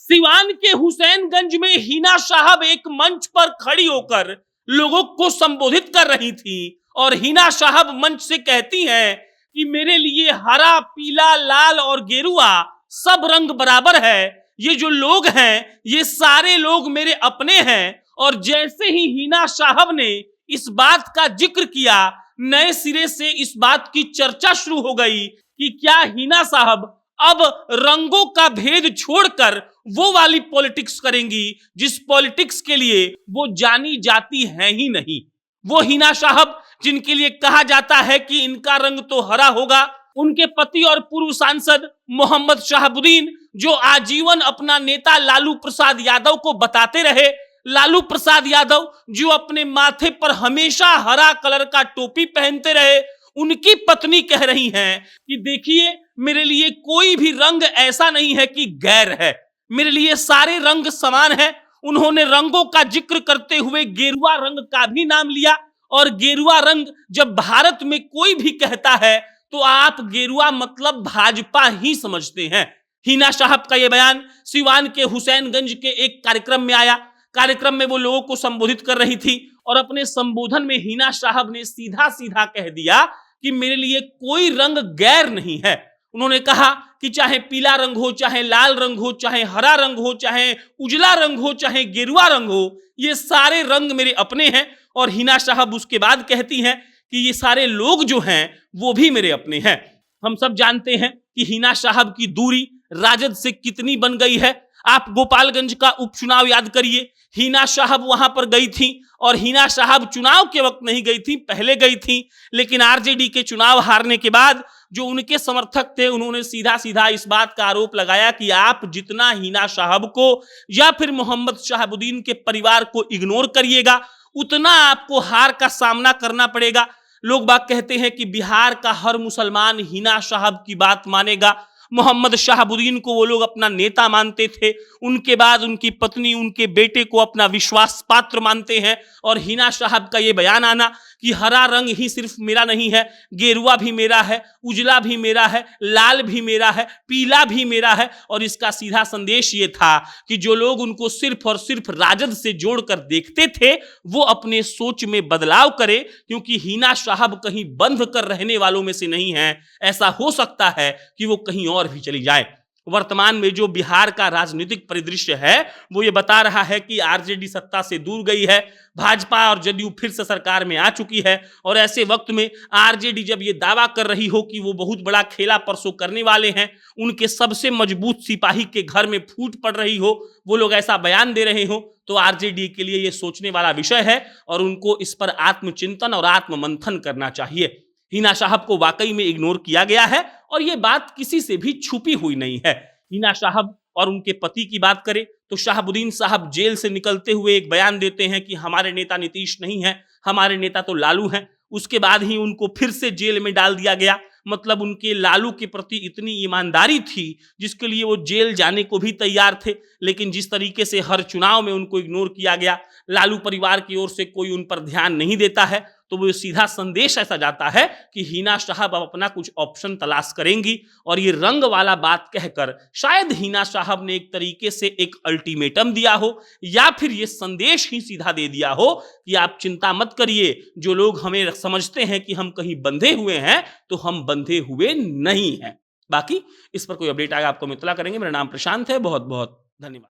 सिवान के हुसैनगंज में हिना साहब एक मंच पर खड़ी होकर लोगों को संबोधित कर रही थी और हिना साहब मंच से कहती हैं कि मेरे लिए हरा, पीला, लाल और गेरुआ सब रंग बराबर है। ये जो लोग हैं ये सारे लोग मेरे अपने हैं। और जैसे ही हिना साहब ने इस बात का जिक्र किया, नए सिरे से इस बात की चर्चा शुरू हो गई कि क्या हिना साहब अब रंगों का भेद छोड़कर वो वाली पॉलिटिक्स करेंगी जिस पॉलिटिक्स के लिए वो जानी जाती है ही नहीं। वो हिना साहब जिनके लिए कहा जाता है कि इनका रंग तो हरा होगा। उनके पति और पूर्व सांसद मोहम्मद शहाबुद्दीन जो आजीवन अपना नेता लालू प्रसाद यादव को बताते रहे, लालू प्रसाद यादव जो अपने माथे पर हमेशा हरा कलर का टोपी पहनते रहे, उनकी पत्नी कह रही हैं कि देखिए मेरे लिए कोई भी रंग ऐसा नहीं है कि गैर है, मेरे लिए सारे रंग समान है। उन्होंने रंगों का जिक्र करते हुए गेरुआ रंग का भी नाम लिया और गेरुआ रंग जब भारत में कोई भी कहता है तो आप गेरुआ मतलब भाजपा ही समझते हैं। हिना साहब का यह बयान सिवान के हुसैनगंज के एक कार्यक्रम में आया। कार्यक्रम में वो लोगों को संबोधित कर रही थी और अपने संबोधन में हिना साहब ने सीधा सीधा कह दिया कि मेरे लिए कोई रंग गैर नहीं है। उन्होंने कहा कि चाहे पीला रंग हो, चाहे लाल रंग हो, चाहे हरा रंग हो, चाहे उजला रंग हो, चाहे गेरुआ रंग हो, ये सारे रंग मेरे अपने हैं। और हिना साहब उसके बाद कहती हैं कि ये सारे लोग जो हैं वो भी मेरे अपने हैं। हम सब जानते हैं कि हिना साहब की दूरी राजद से कितनी बन गई है। आप गोपालगंज का उपचुनाव याद करिए, हिना साहब वहां पर गई थी और हिना साहब चुनाव के वक्त नहीं गई थी, पहले गई थी, लेकिन आरजेडी के चुनाव हारने के बाद जो उनके समर्थक थे उन्होंने सीधा सीधा इस बात का आरोप लगाया कि आप जितना हिना साहब को या फिर मोहम्मद शहाबुद्दीन के परिवार को इग्नोर करिएगा उतना आपको हार का सामना करना पड़ेगा। लोग बाग कहते हैं कि बिहार का हर मुसलमान हिना साहब की बात मानेगा। मोहम्मद शहाबुद्दीन को वो लोग अपना नेता मानते थे, उनके बाद उनकी पत्नी उनके बेटे को अपना विश्वास पात्र मानते हैं। और हिना साहब का ये बयान आना कि हरा रंग ही सिर्फ मेरा नहीं है, गेरुआ भी मेरा है, उजला भी मेरा है, लाल भी मेरा है, पीला भी मेरा है। और इसका सीधा संदेश ये था कि जो लोग उनको सिर्फ और सिर्फ राजद से जोड़कर देखते थे वो अपने सोच में बदलाव करे, क्योंकि हिना साहब कहीं बंध कर रहने वालों में से नहीं है। ऐसा हो सकता है कि वो कहीं और भी चली जाए। वर्तमान में जो बिहार का राजनीतिक परिदृश्य है वो ये बता रहा है कि आरजेडी सत्ता से दूर गई है, भाजपा और जदयू फिर से सरकार में आ चुकी है। और ऐसे वक्त में आरजेडी जब ये दावा कर रही हो कि वो बहुत बड़ा खेला परसों करने वाले हैं, उनके सबसे मजबूत सिपाही के घर में फूट पड़ रही हो, वो लोग ऐसा बयान दे रहे हो, तो आरजेडी के लिए ये सोचने वाला विषय है और उनको इस पर आत्मचिंतन और आत्ममंथन करना चाहिए। हिना साहब को वाकई में इग्नोर किया गया है और यह बात किसी से भी छुपी हुई नहीं है। हिना साहब और उनके पति की बात करें तो शहाबुद्दीन साहब जेल से निकलते हुए एक बयान देते हैं कि हमारे नेता नीतीश नहीं है, हमारे नेता तो लालू हैं। उसके बाद ही उनको फिर से जेल में डाल दिया गया। मतलब उनके लालू के प्रति इतनी ईमानदारी थी जिसके लिए वो जेल जाने को भी तैयार थे, लेकिन जिस तरीके से हर चुनाव में उनको इग्नोर किया गया, लालू परिवार की ओर से कोई उन पर ध्यान नहीं देता है, तो वो सीधा संदेश ऐसा जाता है कि हिना साहब अब अपना कुछ ऑप्शन तलाश करेंगी। और ये रंग वाला बात कहकर शायद हिना साहब ने एक तरीके से एक अल्टीमेटम दिया हो या फिर ये संदेश ही सीधा दे दिया हो कि आप चिंता मत करिए, जो लोग हमें समझते हैं कि हम कहीं बंधे हुए हैं तो हम बंधे हुए नहीं हैं। बाकी इस पर कोई अपडेट आएगा आपको हम इत्तला करेंगे। मेरा नाम प्रशांत है, बहुत बहुत धन्यवाद।